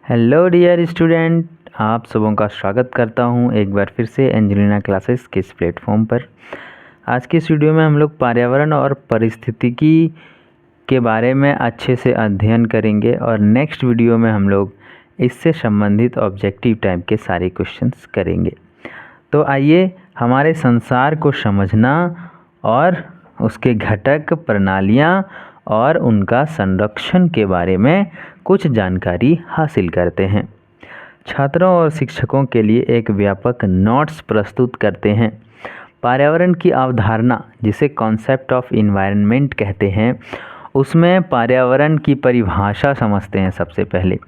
Hello dear student, आप सबों का स्वागत करता हूं एक बार फिर से एंजेलिना क्लासेस के इस प्लेटफॉर्म पर। आज की इस वीडियो में हम लोग पर्यावरण और पारिस्थितिकी के बारे में अच्छे से अध्ययन करेंगे और नेक्स्ट वीडियो में हम लोग इससे संबंधित ऑब्जेक्टिव टाइप के सारे क्वेश्चंस करेंगे। तो आइए हमारे संसार को समझना और उसके घटक, प्रणालियाँ और उनका संरक्षण के बारे में कुछ जानकारी हासिल करते हैं। छात्रों और शिक्षकों के लिए एक व्यापक नोट्स प्रस्तुत करते हैं। पर्यावरण की अवधारणा, जिसे कॉन्सेप्ट ऑफ इन्वायरमेंट कहते हैं, उसमें पर्यावरण की परिभाषा समझते हैं सबसे पहले।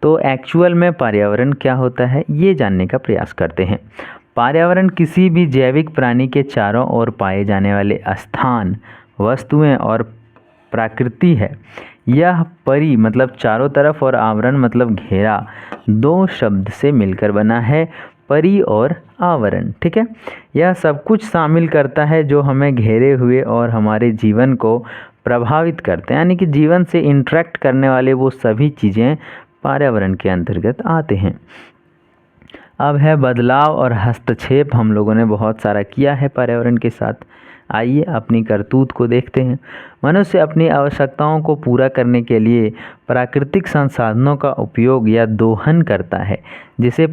तो एक्चुअल में पर्यावरण क्या होता है ये जानने का प्रयास करते हैं। पर्यावरण किसी भी जैविक प्राणी के चारों ओर पाए जाने वाले स्थान, वस्तुएं और प्रकृति है। यह परि मतलब चारों तरफ और आवरण मतलब घेरा, दो शब्द से मिलकर बना है, परि और आवरण। ठीक है, यह सब कुछ शामिल करता है जो हमें घेरे हुए और हमारे जीवन को प्रभावित करते हैं, यानी कि जीवन से इंटरेक्ट करने वाले वो सभी चीज़ें पर्यावरण के अंतर्गत आते हैं। अब है बदलाव और हस्तक्षेप। हम लोगों ने बहुत सारा किया है पर्यावरण के साथ। आइए अपनी करतूत को देखते हैं। मनुष्य अपनी आवश्यकताओं को पूरा करने के लिए प्राकृतिक संसाधनों का उपयोग या दोहन करता है, जिससे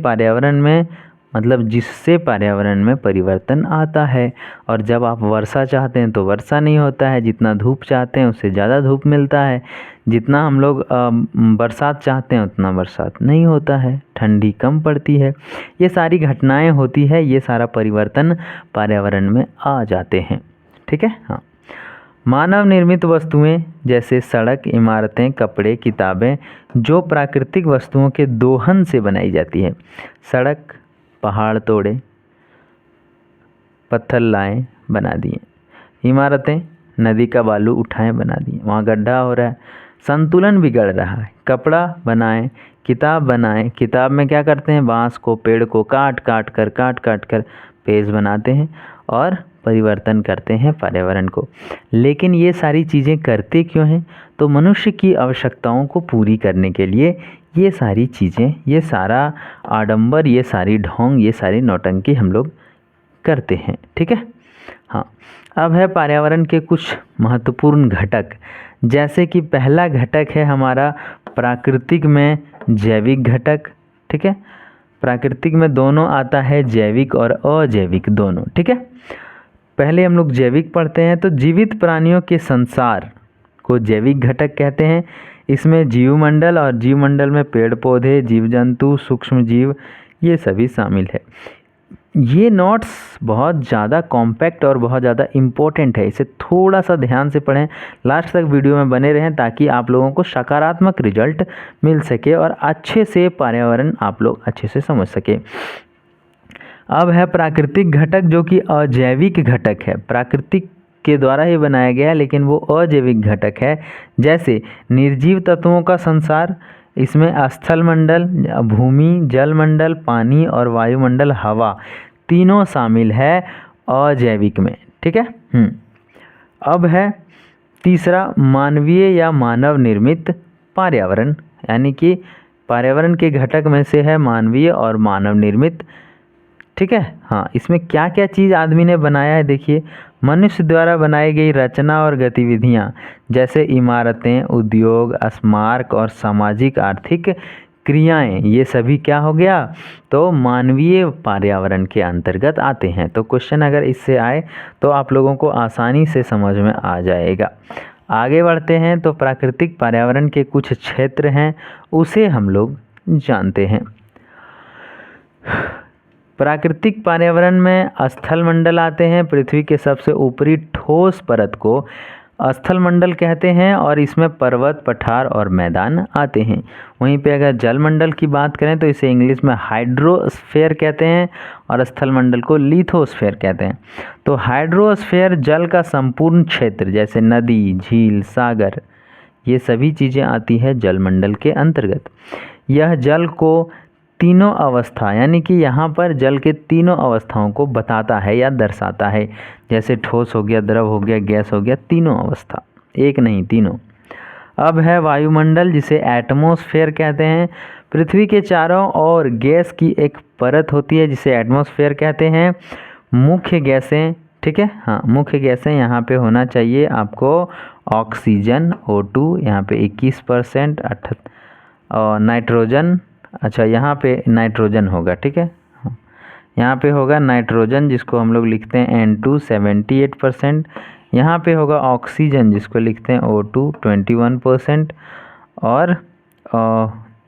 पर्यावरण में परिवर्तन आता है। और जब आप वर्षा चाहते हैं तो वर्षा नहीं होता है, जितना धूप चाहते हैं उससे ज़्यादा धूप मिलता है, जितना हम लोग बरसात चाहते हैं उतना बरसात नहीं होता है, ठंडी कम पड़ती है। ये सारी घटनाएं होती है, ये सारा परिवर्तन पर्यावरण में आ जाते हैं। ठीक है। हाँ, मानव निर्मित वस्तुएं जैसे सड़क, इमारतें, कपड़े, किताबें जो प्राकृतिक वस्तुओं के दोहन से बनाई जाती है। सड़क पहाड़ तोड़े, पत्थर लाए, बना दिए। इमारतें नदी का बालू उठाएं, बना दिए, वहाँ गड्ढा हो रहा है, संतुलन बिगड़ रहा है। कपड़ा बनाएं, किताब बनाएं, किताब में क्या करते हैं, बांस को, पेड़ को काट काट कर पेज बनाते हैं और परिवर्तन करते हैं पर्यावरण को। लेकिन ये सारी चीज़ें करते क्यों हैं? तो मनुष्य की आवश्यकताओं को पूरी करने के लिए ये सारी चीज़ें, ये सारा आडंबर, ये सारी ढोंग, ये सारी नौटंकी हम लोग करते हैं। ठीक है। हाँ, अब है पर्यावरण के कुछ महत्वपूर्ण घटक। जैसे कि पहला घटक है हमारा प्राकृतिक में जैविक घटक। ठीक है, प्राकृतिक में दोनों आता है, जैविक और अजैविक दोनों। ठीक है, पहले हम लोग जैविक पढ़ते हैं। तो जीवित प्राणियों के संसार को जैविक घटक कहते हैं। इसमें जीवमंडल और जीवमंडल में पेड़ पौधे, जीव जंतु, सूक्ष्म जीव, ये सभी शामिल है। ये नोट्स बहुत ज़्यादा कॉम्पैक्ट और बहुत ज़्यादा इम्पोर्टेंट है, इसे थोड़ा सा ध्यान से पढ़ें, लास्ट तक वीडियो में बने रहें ताकि आप लोगों को सकारात्मक रिजल्ट मिल सके और अच्छे से पर्यावरण आप लोग अच्छे से समझ सके। अब है प्राकृतिक घटक, जो कि अजैविक घटक है, प्राकृतिक के द्वारा ही बनाया गया है लेकिन वो अजैविक घटक है। जैसे निर्जीव तत्वों का संसार, इसमें स्थल मंडल, भूमि, जल मंडल, पानी और वायुमंडल, हवा, तीनों शामिल है अजैविक में। ठीक है। अब है तीसरा मानवीय या मानव निर्मित पर्यावरण, यानी कि पर्यावरण के घटक में से है मानवीय और मानव निर्मित। ठीक है। हाँ, इसमें क्या क्या चीज़ आदमी ने बनाया है देखिए। मनुष्य द्वारा बनाई गई रचना और गतिविधियाँ, जैसे इमारतें, उद्योग, स्मारक और सामाजिक आर्थिक क्रियाएं, ये सभी क्या हो गया, तो मानवीय पर्यावरण के अंतर्गत आते हैं। तो क्वेश्चन अगर इससे आए तो आप लोगों को आसानी से समझ में आ जाएगा। आगे बढ़ते हैं तो प्राकृतिक पर्यावरण के कुछ क्षेत्र हैं, उसे हम लोग जानते हैं। प्राकृतिक पर्यावरण में स्थल मंडल आते हैं। पृथ्वी के सबसे ऊपरी ठोस परत को स्थल मंडल कहते हैं और इसमें पर्वत, पठार और मैदान आते हैं। वहीं पे अगर जल मंडल की बात करें तो इसे इंग्लिश में हाइड्रोस्फीयर कहते हैं और स्थल मंडल को लिथोस्फीयर कहते हैं। तो हाइड्रोस्फीयर जल का संपूर्ण क्षेत्र, जैसे नदी, झील, सागर, ये सभी चीज़ें आती है जल मंडल के अंतर्गत। यह जल को तीनों अवस्था, यानी कि यहाँ पर जल के तीनों अवस्थाओं को बताता है या दर्शाता है, जैसे ठोस हो गया, द्रव हो गया, गैस हो गया, तीनों अवस्था, एक नहीं तीनों। अब है वायुमंडल, जिसे एटमॉस्फेयर कहते हैं। पृथ्वी के चारों ओर गैस की एक परत होती है जिसे एटमॉस्फेयर कहते हैं। मुख्य गैसें, ठीक है, हाँ, मुख्य गैसें यहाँ पे होना चाहिए आपको ऑक्सीजन O2 यहाँ पे 21%, और नाइट्रोजन, अच्छा यहाँ पे नाइट्रोजन होगा, ठीक है, यहाँ पे होगा नाइट्रोजन जिसको हम लोग लिखते हैं N2 78%। यहाँ पे होगा ऑक्सीजन जिसको लिखते हैं O2 21%। और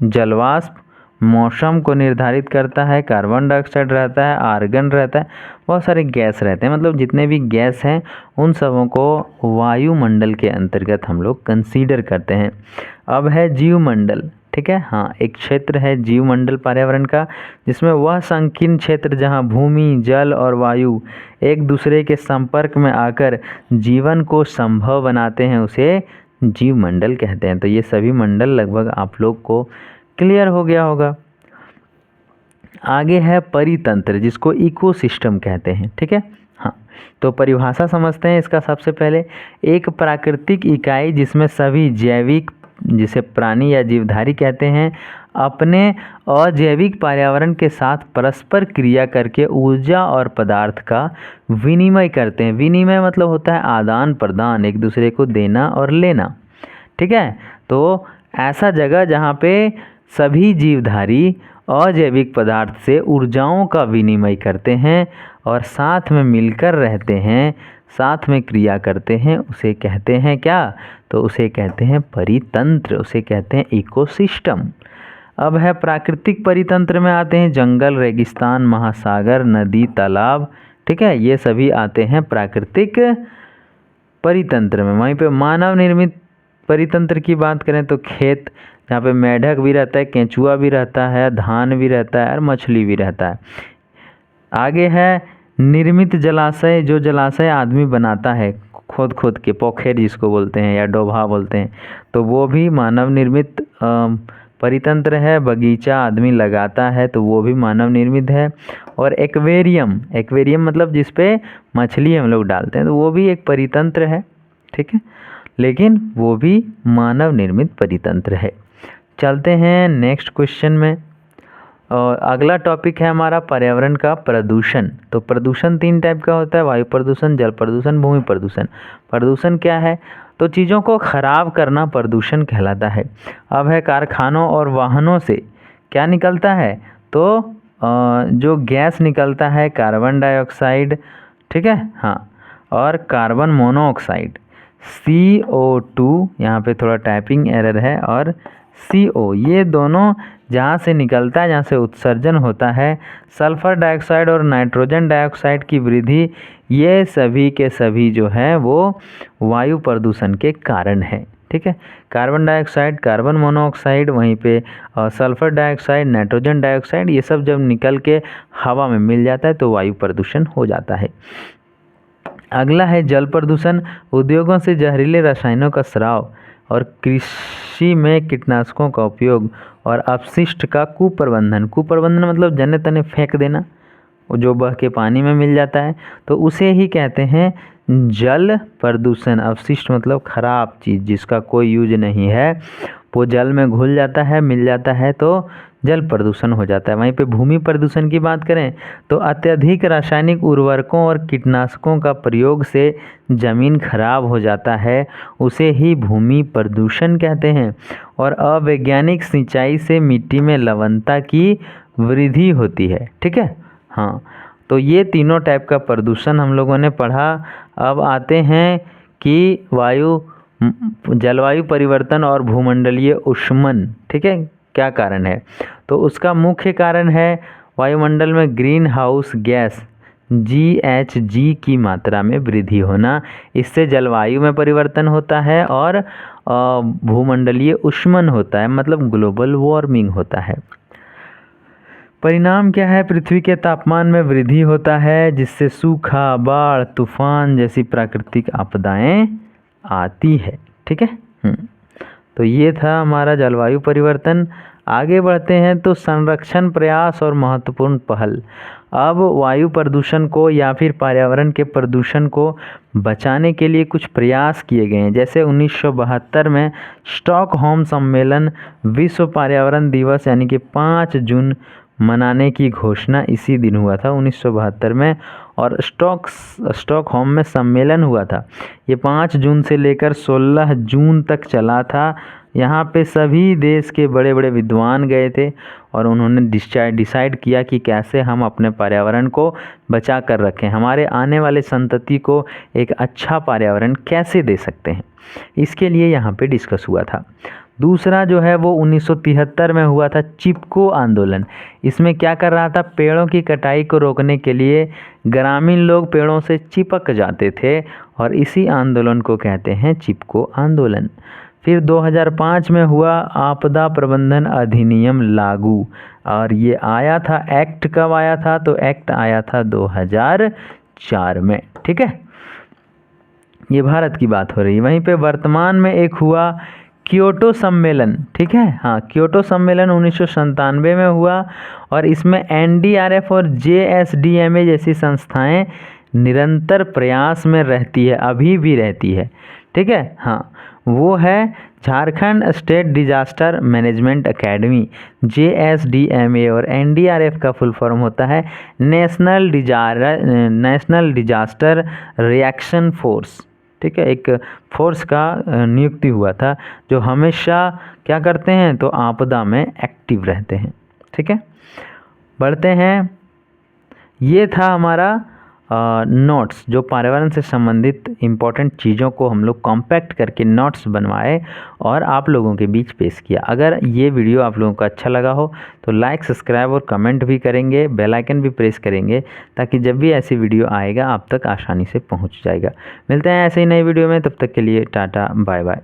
जलवाष्प मौसम को निर्धारित करता है, कार्बन डाइऑक्साइड रहता है, आर्गन रहता है, बहुत सारे गैस रहते हैं, मतलब जितने भी गैस हैं उन सबों को वायुमंडल के अंतर्गत हम लोग कंसीडर करते हैं। अब है जीवमंडल, ठीक है, हाँ, एक क्षेत्र है जीवमंडल पर्यावरण का, जिसमें वह संकीर्ण क्षेत्र जहाँ भूमि, जल और वायु एक दूसरे के संपर्क में आकर जीवन को संभव बनाते हैं, उसे जीवमंडल कहते हैं। तो ये सभी मंडल लगभग आप लोग को क्लियर हो गया होगा। आगे है परितंत्र, जिसको इकोसिस्टम कहते हैं, ठीक है, हाँ। तो परिभाषा समझते हैं इसका। सबसे पहले, एक प्राकृतिक इकाई जिसमें सभी जैविक, जिसे प्राणी या जीवधारी कहते हैं, अपने अजैविक पर्यावरण के साथ परस्पर क्रिया करके ऊर्जा और पदार्थ का विनिमय करते हैं। विनिमय मतलब होता है आदान प्रदान, एक दूसरे को देना और लेना, ठीक है। तो ऐसा जगह जहाँ पे सभी जीवधारी अजैविक पदार्थ से ऊर्जाओं का विनिमय करते हैं और साथ में मिलकर रहते हैं, साथ में क्रिया करते हैं, उसे कहते हैं क्या? तो उसे कहते हैं परितंत्र, उसे कहते हैं इकोसिस्टम। अब है प्राकृतिक परितंत्र में आते हैं जंगल, रेगिस्तान, महासागर, नदी, तालाब, ठीक है, ये सभी आते हैं प्राकृतिक परितंत्र में। वहीं पे मानव निर्मित परितंत्र की बात करें तो खेत, जहाँ पे मेंढक भी रहता है, केंचुआ भी रहता है, धान भी रहता है और मछली भी रहता है। आगे है निर्मित जलाशय, जो जलाशय आदमी बनाता है खोद खोद के, पोखर जिसको बोलते हैं या डोभा बोलते हैं, तो वो भी मानव निर्मित परितंत्र है। बगीचा आदमी लगाता है तो वो भी मानव निर्मित है। और एक्वेरियम, एक्वेरियम मतलब जिस पे मछली हम लोग डालते हैं, तो वो भी एक परितंत्र है, ठीक है, लेकिन वो भी मानव निर्मित परितंत्र है। चलते हैं नेक्स्ट क्वेश्चन में। और अगला टॉपिक है हमारा पर्यावरण का प्रदूषण। तो प्रदूषण 3 टाइप का होता है, वायु प्रदूषण, जल प्रदूषण, भूमि प्रदूषण। प्रदूषण क्या है? तो चीज़ों को खराब करना प्रदूषण कहलाता है। अब है कारखानों और वाहनों से क्या निकलता है? तो जो गैस निकलता है कार्बन डाइऑक्साइड, ठीक है, हाँ, और कार्बन मोनोऑक्साइड CO2, यहाँ पे थोड़ा टाइपिंग एरर है, और CO, ये दोनों जहाँ से निकलता है, जहाँ से उत्सर्जन होता है, सल्फर डाइऑक्साइड और नाइट्रोजन डाइऑक्साइड की वृद्धि, ये सभी के सभी जो है वो वायु प्रदूषण के कारण है, ठीक है। कार्बन डाइऑक्साइड, कार्बन मोनोऑक्साइड, वहीं पे सल्फर डाइऑक्साइड, नाइट्रोजन डाइऑक्साइड, ये सब जब निकल के हवा में मिल जाता है तो वायु प्रदूषण हो जाता है। अगला है जल प्रदूषण। उद्योगों से जहरीले रसायनों का स्राव और कृषि में कीटनाशकों का उपयोग और अपशिष्ट का कुप्रबंधन। कुप्रबंधन मतलब जने तने फेंक देना, जो बह के पानी में मिल जाता है, तो उसे ही कहते हैं जल प्रदूषण। अपशिष्ट मतलब खराब चीज़ जिसका कोई यूज नहीं है, वो जल में घुल जाता है, मिल जाता है, तो जल प्रदूषण हो जाता है। वहीं पे भूमि प्रदूषण की बात करें तो अत्यधिक रासायनिक उर्वरकों और कीटनाशकों का प्रयोग से जमीन खराब हो जाता है, उसे ही भूमि प्रदूषण कहते हैं। और अवैज्ञानिक सिंचाई से मिट्टी में लवणता की वृद्धि होती है, ठीक है, हाँ। तो ये तीनों टाइप का प्रदूषण हम लोगों ने पढ़ा। अब आते हैं कि जलवायु परिवर्तन और भूमंडलीय ऊष्मन, ठीक है, क्या कारण है? तो उसका मुख्य कारण है वायुमंडल में ग्रीन हाउस गैस GHG की मात्रा में वृद्धि होना। इससे जलवायु में परिवर्तन होता है और भूमंडलीय ऊष्मन होता है, मतलब ग्लोबल वार्मिंग होता है। परिणाम क्या है? पृथ्वी के तापमान में वृद्धि होता है, जिससे सूखा, बाढ़, तूफान जैसी प्राकृतिक आपदाएं आती है, ठीक है। तो ये था हमारा जलवायु परिवर्तन। आगे बढ़ते हैं तो संरक्षण प्रयास और महत्वपूर्ण पहल। अब वायु प्रदूषण को या फिर पर्यावरण के प्रदूषण को बचाने के लिए कुछ प्रयास किए गए हैं। जैसे 1972 में स्टॉकहोम सम्मेलन विश्व पर्यावरण दिवस यानी कि 5 जून मनाने की घोषणा इसी दिन हुआ था 1972 में, और स्टॉकहोम में सम्मेलन हुआ था। ये 5 जून से लेकर 16 जून तक चला था। यहाँ पे सभी देश के बड़े बड़े विद्वान गए थे और उन्होंने डिसाइड किया कि कैसे हम अपने पर्यावरण को बचा कर रखें, हमारे आने वाले संतति को एक अच्छा पर्यावरण कैसे दे सकते हैं, इसके लिए यहाँ पे डिस्कस हुआ था। दूसरा जो है वो 1973 में हुआ था चिपको आंदोलन। इसमें क्या कर रहा था, पेड़ों की कटाई को रोकने के लिए ग्रामीण लोग पेड़ों से चिपक जाते थे और इसी आंदोलन को कहते हैं चिपको आंदोलन। फिर 2005 में हुआ आपदा प्रबंधन अधिनियम लागू, और ये आया था, एक्ट कब आया था, तो एक्ट आया था 2004 में। ठीक है, ये भारत की बात हो रही है। वहीं पे वर्तमान में एक हुआ क्योटो सम्मेलन। ठीक है, हाँ, क्योटो सम्मेलन 1997 में हुआ और इसमें NDRF और JSDMA जैसी संस्थाएं निरंतर प्रयास में रहती है, अभी भी रहती है। ठीक है, हाँ, वो है Jharkhand state disaster management academy. JSDMA और NDRF का फुल फॉर्म होता है नेशनल डिजास्टर रिएक्शन फोर्स। ठीक है, एक फोर्स का नियुक्ति हुआ था जो हमेशा क्या करते हैं, तो आपदा में एक्टिव रहते हैं। ठीक है, बढ़ते हैं। ये था हमारा नोट्स, जो पर्यावरण से संबंधित इम्पोर्टेंट चीज़ों को हम लोग कॉम्पैक्ट करके नोट्स बनवाए और आप लोगों के बीच पेश किया। अगर ये वीडियो आप लोगों को अच्छा लगा हो तो लाइक, सब्सक्राइब और कमेंट भी करेंगे, बेल आइकन भी प्रेस करेंगे, ताकि जब भी ऐसी वीडियो आएगा आप तक आसानी से पहुंच जाएगा। मिलते हैं ऐसे ही नई वीडियो में, तब तक के लिए टाटा बाय बाय।